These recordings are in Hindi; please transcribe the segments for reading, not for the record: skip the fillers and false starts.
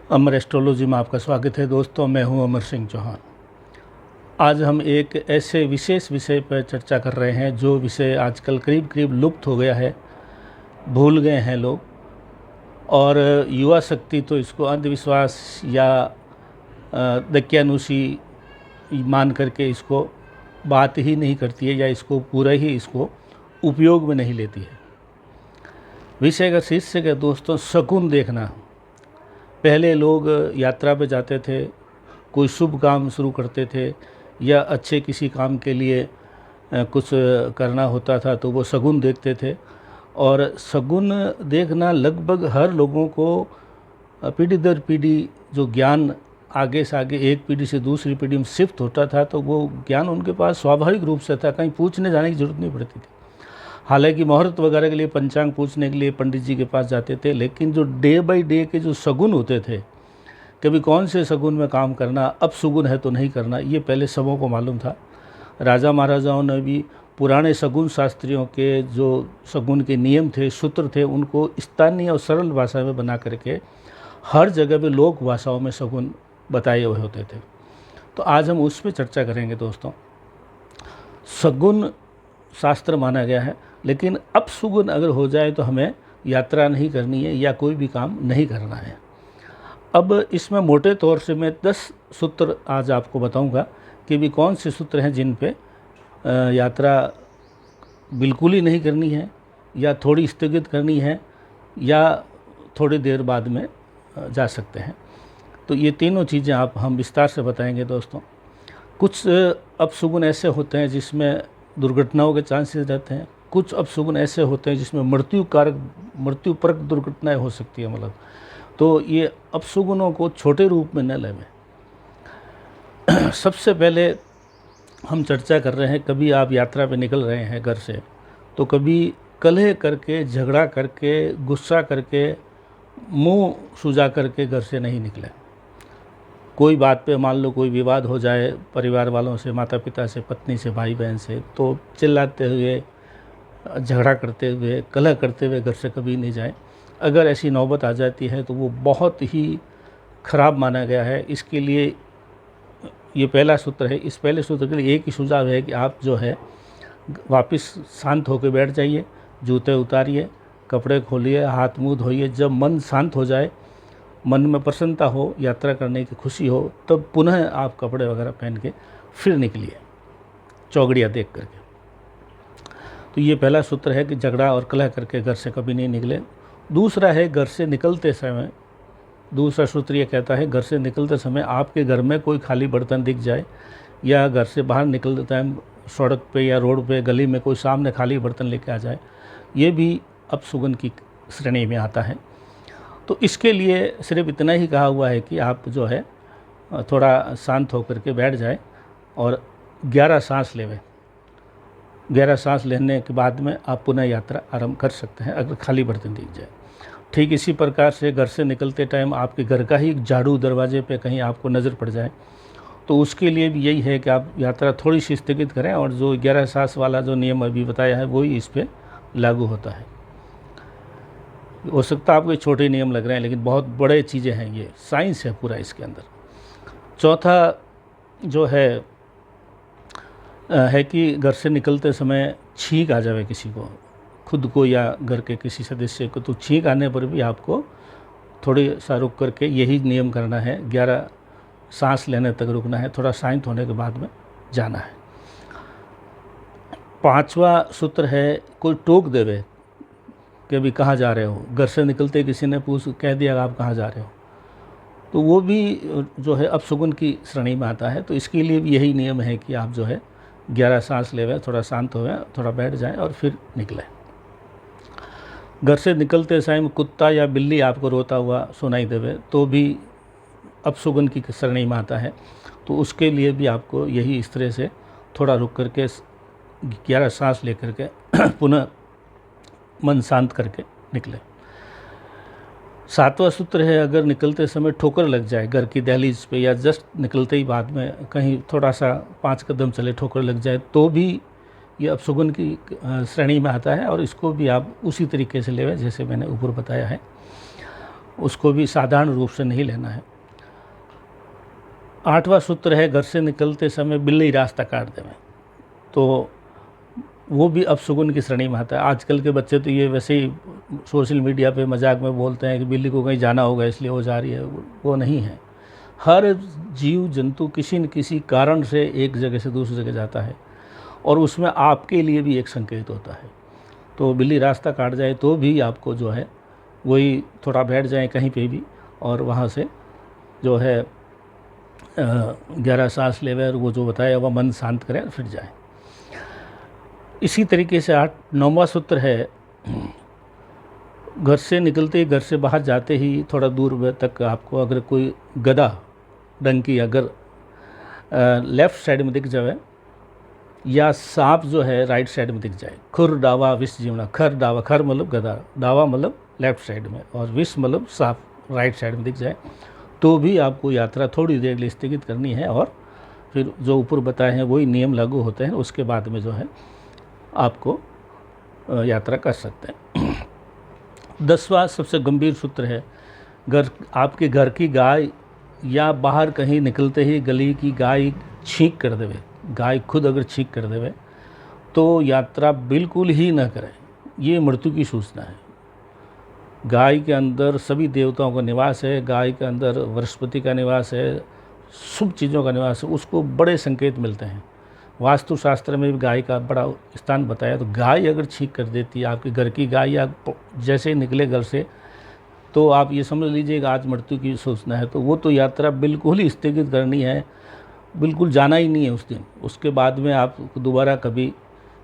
अमर एस्ट्रोलॉजी में आपका स्वागत है दोस्तों। मैं हूं अमर सिंह चौहान। आज हम एक ऐसे विशेष विषय पर चर्चा कर रहे हैं जो विषय आजकल करीब करीब लुप्त हो गया है, भूल गए हैं लोग। और युवा शक्ति तो इसको अंधविश्वास या दक्यानुसी मान करके इसको बात ही नहीं करती है या इसको पूरा ही इसको उपयोग में नहीं लेती है। विषय का शीर्षक है दोस्तों शकुन देखना। पहले लोग यात्रा पे जाते थे, कोई शुभ काम शुरू करते थे या अच्छे किसी काम के लिए कुछ करना होता था तो वो शगुन देखते थे। और शगुन देखना लगभग हर लोगों को पीढ़ी दर पीढ़ी जो ज्ञान आगे से आगे एक पीढ़ी से दूसरी पीढ़ी में शिफ्ट होता था तो वो ज्ञान उनके पास स्वाभाविक रूप से था, कहीं पूछने जाने की ज़रूरत नहीं पड़ती थी। हालांकि मुहूर्त वगैरह के लिए पंचांग पूछने के लिए पंडित जी के पास जाते थे, लेकिन जो डे बाय डे के जो शगुन होते थे, कभी कौन से शगुन में काम करना, अब शगुन है तो नहीं करना, ये पहले सबों को मालूम था। राजा महाराजाओं ने भी पुराने शगुन शास्त्रियों के जो शगुन के नियम थे, सूत्र थे, उनको स्थानीय और सरल भाषा में बना करके हर जगह पे लोक भाषाओं में शगुन बताए हुए होते थे। तो आज हम उस पर चर्चा करेंगे दोस्तों। शगुन शास्त्र माना गया है, लेकिन अपशगुन अगर हो जाए तो हमें यात्रा नहीं करनी है या कोई भी काम नहीं करना है। अब इसमें मोटे तौर से मैं 10 सूत्र आज आपको बताऊंगा कि भी कौन से सूत्र हैं जिन पे यात्रा बिल्कुल ही नहीं करनी है या थोड़ी स्थगित करनी है या थोड़ी देर बाद में जा सकते हैं। तो ये तीनों चीज़ें हम विस्तार से बताएंगे दोस्तों। कुछ अपशगुन ऐसे होते हैं जिसमें दुर्घटनाओं के चांसेस रहते हैं, कुछ अपशगुन ऐसे होते हैं जिसमें मृत्युपरक दुर्घटनाएं हो सकती है। मतलब तो ये अपशगुनों को छोटे रूप में न लें। सबसे पहले हम चर्चा कर रहे हैं, कभी आप यात्रा पे निकल रहे हैं घर से तो कभी कलह करके, झगड़ा करके, गुस्सा करके, मुंह सुजा करके घर से नहीं निकले। कोई बात पे मान लो कोई विवाद हो जाए परिवार वालों से, माता पिता से, पत्नी से, भाई बहन से, तो चिल्लाते हुए, झगड़ा करते हुए, कलह करते हुए घर से कभी नहीं जाए। अगर ऐसी नौबत आ जाती है तो वो बहुत ही ख़राब माना गया है। इसके लिए ये पहला सूत्र है। इस पहले सूत्र के लिए एक ही सुझाव है कि आप जो है वापस शांत होकर बैठ जाइए, जूते उतारिए, कपड़े खोलिए, हाथ मुँह धोइए। जब मन शांत हो जाए, मन में प्रसन्नता हो, यात्रा करने की खुशी हो, तब पुनः आप कपड़े वगैरह पहन के फिर निकलिए, चौगड़िया देख करके। तो ये पहला सूत्र है कि झगड़ा और कलह करके घर से कभी नहीं निकले। दूसरा है घर से निकलते समय, दूसरा सूत्र ये कहता है घर से निकलते समय आपके घर में कोई खाली बर्तन दिख जाए या घर से बाहर निकलते टाइम सड़क पे या रोड पे गली में कोई सामने खाली बर्तन लेके आ जाए, ये भी अपशगुन की श्रेणी में आता है। तो इसके लिए सिर्फ इतना ही कहा हुआ है कि आप जो है थोड़ा शांत होकर के बैठ जाए और 11 सांस लेवें। 11 सांस लेने के बाद में आप पुनः यात्रा आरंभ कर सकते हैं अगर खाली बर्तन दिख जाए। ठीक इसी प्रकार से घर से निकलते टाइम आपके घर का ही झाड़ू दरवाजे पे कहीं आपको नज़र पड़ जाए तो उसके लिए भी यही है कि आप यात्रा थोड़ी सी स्थगित करें और जो 11 सांस वाला जो नियम अभी बताया है वही इस पर लागू होता है। हो सकता है आपको छोटे नियम लग रहे हैं, लेकिन बहुत बड़े चीज़ें हैं, ये साइंस है पूरा इसके अंदर। चौथा जो है कि घर से निकलते समय छींक आ जावे किसी को, खुद को या घर के किसी सदस्य को, तो छींक आने पर भी आपको थोड़ी सा रुक करके यही नियम करना है, 11 सांस लेने तक रुकना है, थोड़ा शांत होने के बाद में जाना है। पांचवा सूत्र है कोई टोक देवे कि अभी कहाँ जा रहे हो, घर से निकलते किसी ने कह दिया आप कहाँ जा रहे हो, तो वो भी जो है अपशगुन की श्रेणी में आता है। तो इसके लिए भी यही नियम है कि आप जो है 11 सांस लेवें, थोड़ा शांत होवें, थोड़ा बैठ जाएं और फिर निकलें। घर से निकलते समय कुत्ता या बिल्ली आपको रोता हुआ सुनाई देवे तो भी अपशगुन की श्रेणी में आता है। तो उसके लिए भी आपको यही इस तरह से थोड़ा रुक करके 11 सांस ले करके पुनः मन शांत करके निकले। सातवां सूत्र है अगर निकलते समय ठोकर लग जाए घर की दहलीज पे या जस्ट निकलते ही बाद में कहीं थोड़ा सा 5 कदम चले ठोकर लग जाए तो भी ये अपशगुन की श्रेणी में आता है और इसको भी आप उसी तरीके से लेवें जैसे मैंने ऊपर बताया है। उसको भी साधारण रूप से नहीं लेना है। 8वां सूत्र है, घर से निकलते समय बिल्ली रास्ता काट देवे। तो वो भी अपशगुन की श्रेणी में आता है। आजकल के बच्चे तो ये वैसे ही सोशल मीडिया पे मजाक में बोलते हैं कि बिल्ली को कहीं जाना होगा इसलिए वो जा रही है, वो नहीं है। हर जीव जंतु किसी न किसी कारण से एक जगह से दूसरी जगह जाता है और उसमें आपके लिए भी एक संकेत होता है। तो बिल्ली रास्ता काट जाए तो भी आपको जो है वही थोड़ा बैठ जाए कहीं पे भी और वहाँ से जो है गहरा सांस लेवे और वो जो बताया वह मन शांत करें और फिर जाए। इसी तरीके से 9वां सूत्र है, घर से निकलते ही, घर से बाहर जाते ही थोड़ा दूर तक आपको अगर कोई गदा डंकी अगर लेफ़्ट साइड में दिख जाए या सांप जो है राइट साइड में दिख जाए, खुर डावा विष जीवना, खर डावा, खर मतलब गदा, डावा मतलब लेफ़्ट साइड में और विष मतलब सांप राइट साइड में दिख जाए, तो भी आपको यात्रा थोड़ी देर के लिए स्थगित करनी है और फिर जो ऊपर बताए हैं वही नियम लागू होते हैं। उसके बाद में जो है आपको यात्रा कर सकते हैं। 10वां सबसे गंभीर सूत्र है, आपके घर की गाय या बाहर कहीं निकलते ही गली की गाय छींक कर देवे, गाय खुद अगर छींक कर देवे तो यात्रा बिल्कुल ही न करें। ये मृत्यु की सूचना है। गाय के अंदर सभी देवताओं का निवास है, गाय के अंदर बृहस्पति का निवास है, शुभ चीज़ों का निवास है, उसको बड़े संकेत मिलते हैं। वास्तुशास्त्र में भी गाय का बड़ा स्थान बताया। तो गाय अगर छींक कर देती है, आपके घर की गाय या जैसे ही निकले घर से, तो आप ये समझ लीजिएगा आज मृत्यु की सूचना है। तो वो तो यात्रा बिल्कुल ही स्थगित करनी है, बिल्कुल जाना ही नहीं है उस दिन। उसके बाद में आप दोबारा कभी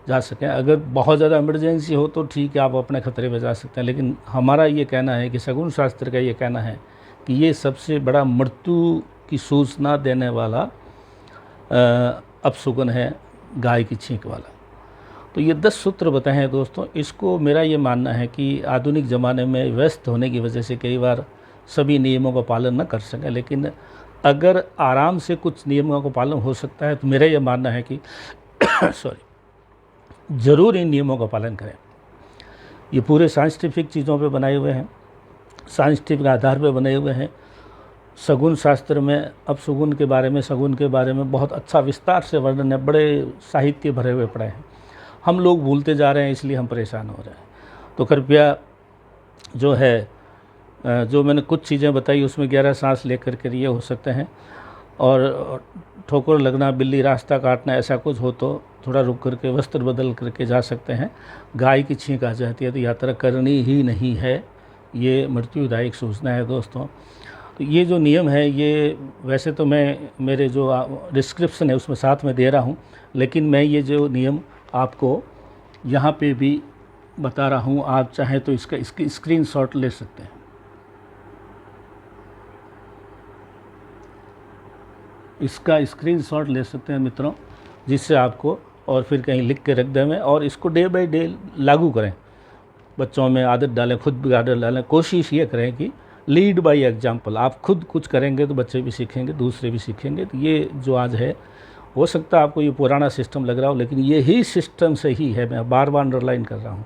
जा सकें। अगर बहुत ज़्यादा इमरजेंसी हो तो ठीक है, आप अपने खतरे में जा सकते हैं, लेकिन हमारा ये कहना है कि शगुन शास्त्र का ये कहना है कि ये सबसे बड़ा मृत्यु की सूचना देने वाला अपशगुन है गाय की छींक वाला। तो ये 10 सूत्र बताए हैं दोस्तों। इसको मेरा ये मानना है कि आधुनिक ज़माने में व्यस्त होने की वजह से कई बार सभी नियमों का पालन न कर सकें, लेकिन अगर आराम से कुछ नियमों का पालन हो सकता है तो मेरा ये मानना है कि ज़रूर इन नियमों का पालन करें। ये पूरे साइंटिफिक चीज़ों पे बनाए हुए हैं, साइंटिफिक आधार पे बने हुए हैं। शगुन शास्त्र में अपशगुन के बारे में, शगुन के बारे में बहुत अच्छा विस्तार से वर्णन है, बड़े साहित्य भरे हुए पड़े हैं। हम लोग भूलते जा रहे हैं, इसलिए हम परेशान हो रहे हैं। तो कृपया जो है जो मैंने कुछ चीज़ें बताई उसमें गहरा सांस लेकर के ये हो सकते हैं। और ठोकर लगना, बिल्ली रास्ता काटना, ऐसा कुछ हो तो थोड़ा रुक करके वस्त्र बदल करके जा सकते हैं। गाय की छींक आ जाती है तो यात्रा करनी ही नहीं है, ये मृत्युदायक सूचना है दोस्तों। तो ये जो नियम है ये वैसे तो मैं मेरे जो डिस्क्रिप्शन है उसमें साथ में दे रहा हूँ, लेकिन मैं ये जो नियम आपको यहाँ पे भी बता रहा हूँ। आप चाहें तो इसकी स्क्रीनशॉट ले सकते हैं, इसका स्क्रीनशॉट ले सकते हैं मित्रों, जिससे आपको और फिर कहीं लिख के रख दें और इसको डे बाय डे लागू करें। बच्चों में आदत डालें, खुद भी आदत डालें। कोशिश ये करें कि लीड बाय एग्जाम्पल, आप खुद कुछ करेंगे तो बच्चे भी सीखेंगे, दूसरे भी सीखेंगे। तो ये जो आज है, हो सकता है आपको ये पुराना सिस्टम लग रहा हो, लेकिन यही सिस्टम सही है। मैं बार बार अंडरलाइन कर रहा हूँ।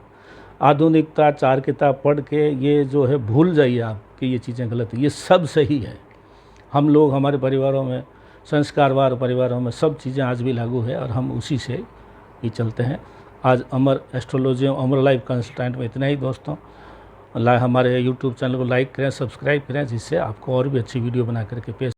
आधुनिकता 4 किताब पढ़ के ये जो है भूल जाइए आप कि ये चीज़ें गलत है, ये सब सही है। हम लोग हमारे परिवारों में, संस्कारवार परिवारों में सब चीज़ें आज भी लागू है और हम उसी से ही चलते हैं। आज अमर एस्ट्रोलॉजी, अमर लाइफ कंसल्टेंट में इतना ही दोस्तों। हमारे यूट्यूब चैनल को लाइक करें, सब्सक्राइब करें, जिससे आपको और भी अच्छी वीडियो बना करके पेश